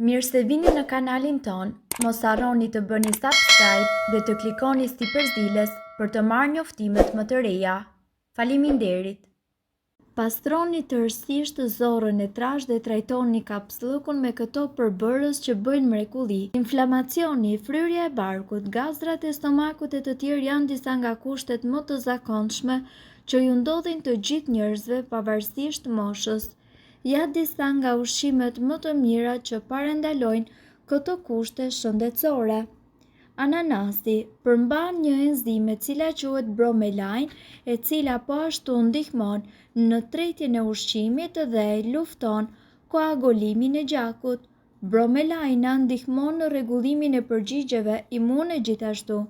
Mirë se vini në kanalin ton, mos harroni të bëni subscribe dhe të klikoni si përzdiles për të marrë njoftimet më të reja. Faleminderit! Pastroni tërësisht zorrën e trash dhe trajtoni kapsllëkun me këto përbërës që bëjnë mrekulli. Inflamacioni, fryrja e barkut, gazrat e stomakut e të tjerë janë disa nga kushtet më të zakonshme që ju ndodhin të gjithë njerëzve pavarësisht moshës. Ja disa nga ushqimet më të mira që parandalojnë këto kushte shëndetësore. Ananasi përmban një enzim e cila quhet bromelain, e cila po ashtu ndihmon në tretjen e ushqimit dhe lufton koagulimin e gjakut. Bromelaina ndihmon në rregullimin e përgjigjeve imune gjithashtu.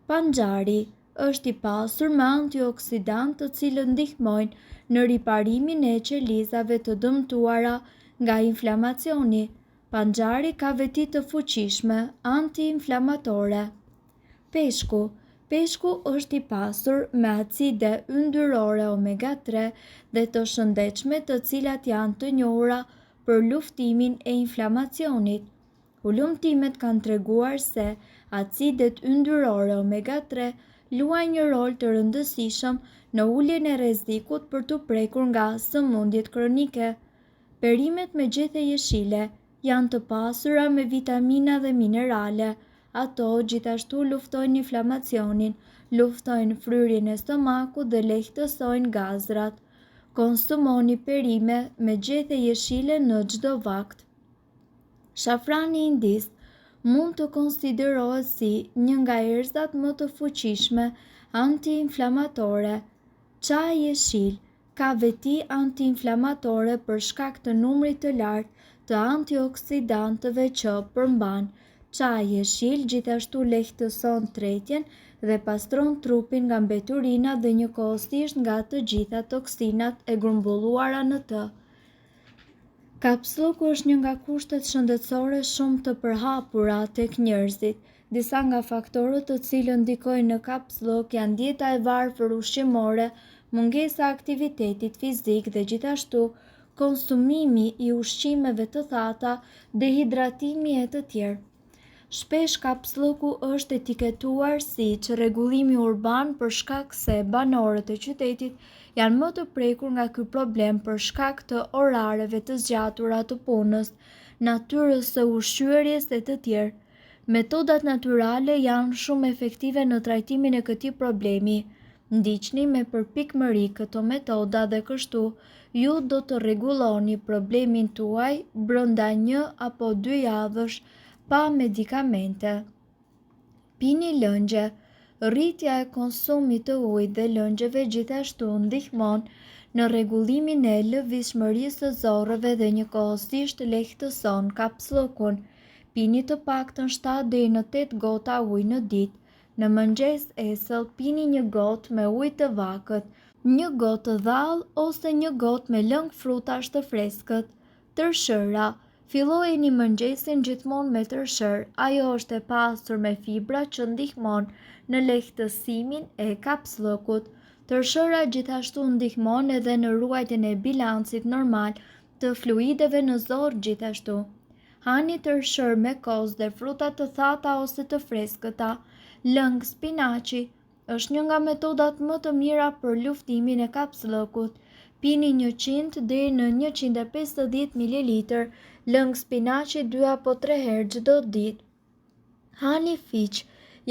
Panxari është i pasur me antioksidant të cilët ndihmojnë në riparimin e qelizave të dëmtuara nga inflamacioni. Panxari ka veti të fuqishme antiinflamatore. Peshku është i pasur me acide yndyrore omega 3 dhe të shëndetshme të cilat janë të njohura për luftimin e inflamacionit. Ulumtimet kanë treguar se acidet yndyrore omega 3 luajnë një rol të rëndësishëm në uljen e rrezikut për të prekur nga sëmundjet kronike. Perimet me gjethe jeshile janë të pasura me vitamina dhe minerale. Ato gjithashtu luftojnë inflamacionin, luftojnë fryrjen e stomakut dhe lehtësojnë gazrat. Konsumoni perime me gjethe jeshile në çdo vakt. Shafrani indis mund të konsiderohet si një nga erëzat më të fuqishme antiinflamatore. Çaji jeshil ka veti antiinflamatore për shkak të numrit të lartë të antioksidantëve që përmban. Çaji jeshil gjithashtu lehtëson tretjen dhe pastron trupin nga mbeturina dhe njëkohësisht nga të gjitha toksinat e grumbulluara në të. Kapsllëku është një nga kushtet shëndetësore shumë të përhapura tek njerëzit. Disa nga faktorët të cilët ndikojnë në kapsllëk janë dieta e varfër ushqimore, mungesa e aktivitetit fizik dhe gjithashtu konsumimi i ushqimeve të thata, dehidratimi e të tjerë. Shpesh kapsllëku është etiketuar si çrregullimi urban për shkak se banorët e qytetit janë më të prekur nga ky problem për shkak të orareve të zgjatura të punës, natyrës së ushqyerjes e të tjerë. Metodat natyrale janë shumë efektive në trajtimin e këtij problemi. Ndiqni me përpikmëri këto metoda dhe kështu ju do të rregulloni problemin tuaj brenda 1 apo 2 javësh pa medikamente. Pini lëngje. Rritja e konsumit të ujit dhe lëngjeve gjithashtu ndihmon në rregullimin e lëvizshmërisë së zorrëve dhe njëkohësisht lehtëson kapsllëkun. Pini të paktën 7 deri në 8 gota ujë në ditë. Në mëngjes esëll pini 1 gotë me ujë të vakët, 1 gotë dhall ose 1 gotë me lëng frutash të freskët. Tërshëra. Fillojeni mëngjesin gjithmonë me tërshër. Ajo është e pasur me fibra që ndihmon në lehtësimin e kapsllëkut. Tërshëra gjithashtu ndihmon edhe në ruajtjen e bilancit normal të fluideve në zorë gjithashtu. Hani tërshër me kos dhe fruta të thata ose të freskëta. Lëng spinaçi është një nga metodat më të mira për luftimin e kapsllëkut. Pini 100 deri në 150 ml lëng spinaçi 2 apo 3 herë çdo ditë. Hani fiq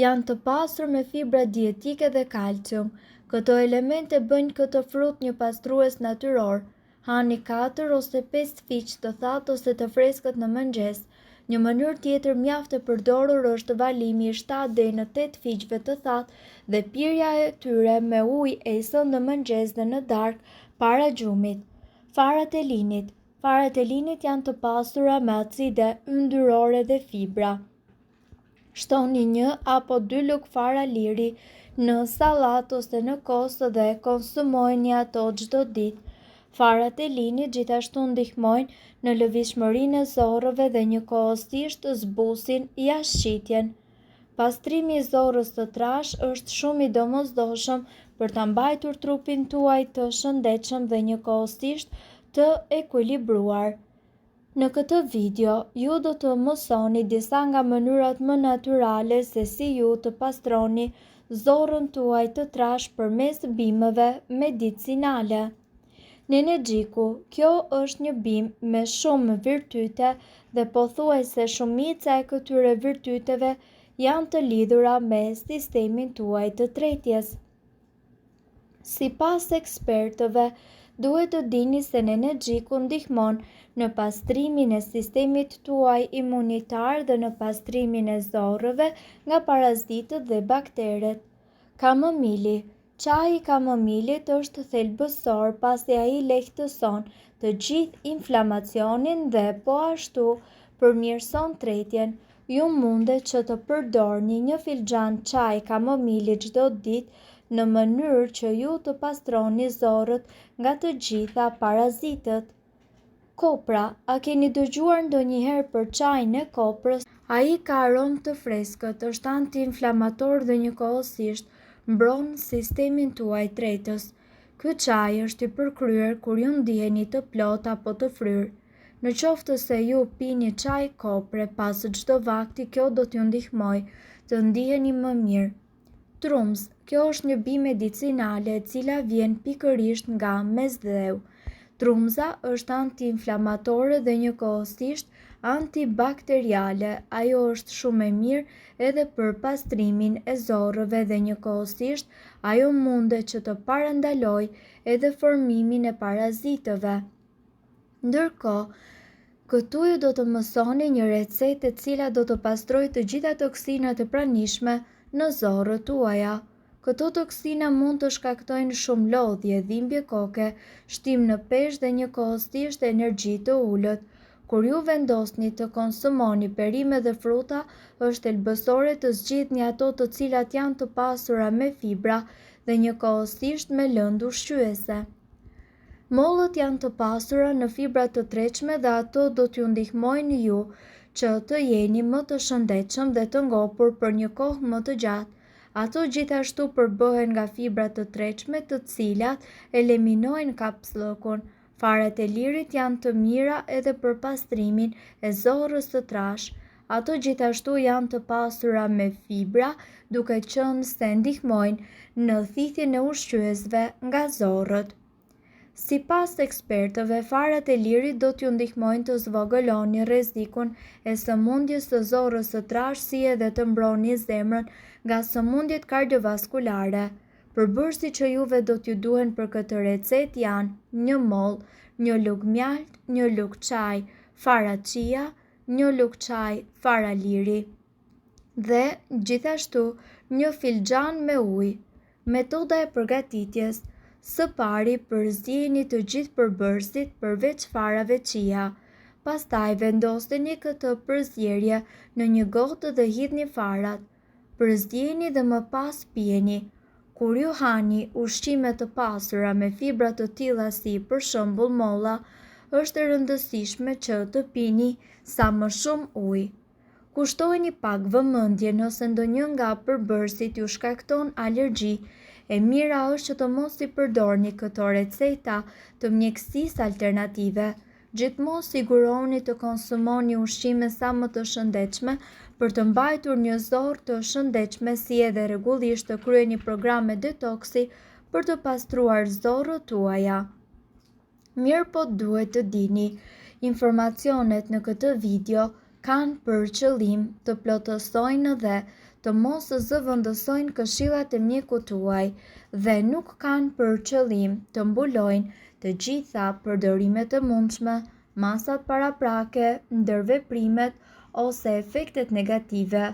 janë të pasur me fibra dietike dhe kalcium. Këto elemente bëjnë këtë frut një pastrues natyror. Hani 4 ose 5 fiq të thatë ose të freskët në mëngjes. Një mënyrë tjetër mjaft e përdorur është valimi i 7 deri në 8 fiqve të thatë dhe pirja e tyre me ujë esëll në mëngjes dhe në darkë para gjumit. Farat e linit. Farat e linit janë të pasura me acide yndyrore dhe fibra. Shtoni 1 apo 2 lugë fara liri në sallatë ose në kosë dhe konsumojeni ato çdo ditë. Farat e linit gjithashtu ndihmojnë në lëvizshmërinë e zorrëve dhe njëkohësisht zbusin jashtëqitjen. Pastrimi i zorrës së trash është shumë i domosdoshëm për ta mbajtur trupin tuaj të shëndetshëm dhe njëkohësisht të ekuilibruar. Në këtë video, ju do të mësoni disa nga mënyrat më natyrale se si ju të pastroni zorrën tuaj të trash përmes bimëve medicinale. Nenexhiku, kjo është një bimë me shumë virtyte dhe pothuajse shumica e këtyre virtyteve janë të lidhura me sistemin tuaj të tretjes. Sipas ekspertëve, duhet të dini se nenexhiku ndihmon në pastrimin e sistemit tuaj imunitar dhe në pastrimin e zorrëve nga parazitët dhe bakteret. Kamomili. Çaji i kamomilit është thelbësor pasi ai lehtëson të gjithë inflamacionin dhe po ashtu përmirëson tretjen. Ju mundet që të përdorni një filxhan çaj kamomili çdo ditë në mënyrë që ju të pastroni zorrët nga të gjitha parazitët. Kopra. A keni dëgjuar ndonjëherë për çajin e koprës? Ai ka aromë të freskët, është anti-inflamator dhe njëkohësisht mbron sistemin tuaj tretës. Ky çaj është i përkryer kur ju ndiheni të plot apo të fryrë. Në qoftë se ju pini çaj kopre pas çdo vakti, kjo do t'ju ndihmojë të ndiheni më mirë. Trumz. Kjo është një bimë medicinale e cila vjen pikërisht nga mesdheu. Trumza është anti-inflamatore dhe njëkohësisht antibakteriale. Ajo është shumë e mirë edhe për pastrimin e zorrëve dhe njëkohësisht ajo mundet që të parandalojë edhe formimin e parazitëve. Ndërkohë, këtu ju do të mësoni një recetë e cila do të pastrojë të gjitha toksinat e pranishme në zorrët tuaja. Këto toksina mund të shkaktojnë shumë lodhje, dhimbje koke, shtim në peshë dhe njëkohësisht energji të ulët. Kur ju vendosni të konsumoni perime dhe fruta, është thelbësore të zgjidhni ato të cilat janë të pasura me fibra dhe njëkohësisht me lëndë ushqyese. Mollët janë të pasura në fibra të tretshme dhe ato do t'ju ndihmojnë ju që të jeni më të shëndetshëm dhe të ngopur për një kohë më të gjatë. Ato gjithashtu përbëhen nga fibra të tretshme të cilat eliminojnë kapsllëkun. Farat e lirit janë të mira edhe për pastrimin e zorrës së trash. Ato gjithashtu janë të pasura me fibra, duke qenë se ndihmojnë në thithjen e ushqyesve nga zorrët. Sipas ekspertëve, farat e lirit do t'ju ndihmojnë të zvogëloni rrezikun e sëmundjes së zorrës së trash si edhe të mbroni zemrën nga sëmundjet kardiovaskulare. Përbërësit që juve do t'ju duhen për këtë recetë janë një mollë, një lugë mjalt, një lugë çaj fara chia, një lugë çaj fara liri dhe gjithashtu një filxhan me ujë. Metoda e përgatitjes. Së pari, përzieni të gjithë përbërësit përveç farave chia. Pastaj vendosni këtë përzierje në një gotë dhe hidhni farat. Përzjeni dhe më pas pijeni. Kur ju hani ushqime të pasura me fibra të tilla si për shembull molla, është e rëndësishme që të pini sa më shumë ujë. Kushtojeni pak vëmendje nëse ndonjë nga përbërësit ju shkakton alergji. E mira është që të mos i përdorni këto receta të mjekësisë alternative. Gjithmonë sigurohuni të konsumoni ushqime sa më të shëndetshme për të mbajtur një zorrë të shëndetshme, si edhe rregullisht të kryeni programe detoksi për të pastruar zorrët tuaja. Mirëpo duhet të dini, informacionet në këtë video kanë për qëllim të plotësojnë dhe të mos zëvendësojnë këshillat e mjekut tuaj dhe nuk kanë për qëllim të mbulojnë të gjitha përdorimet e mundshme, masat paraprake, ndërveprimet ose efektet negative.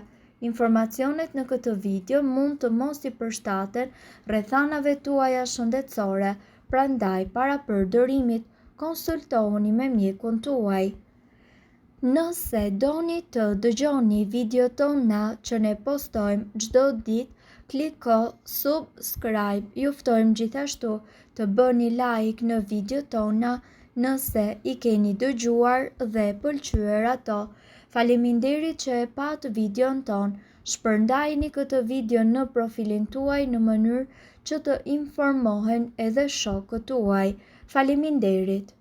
Informacionet në këtë video mund të mos i përshtaten rrethanave tuaja shëndetësore, prandaj para përdorimit konsultohuni me mjekun tuaj. Nëse doni të dëgjoni video tona që ne postojmë çdo ditë, kliko subscribe. Ju ftojmë gjithashtu të bëni like në video tona nëse i keni dëgjuar dhe pëlqyer ato. Faleminderit që e pat videon ton. Shpërndajini këtë video në profilin tuaj në mënyrë që të informohen edhe shokët tuaj. Faleminderit.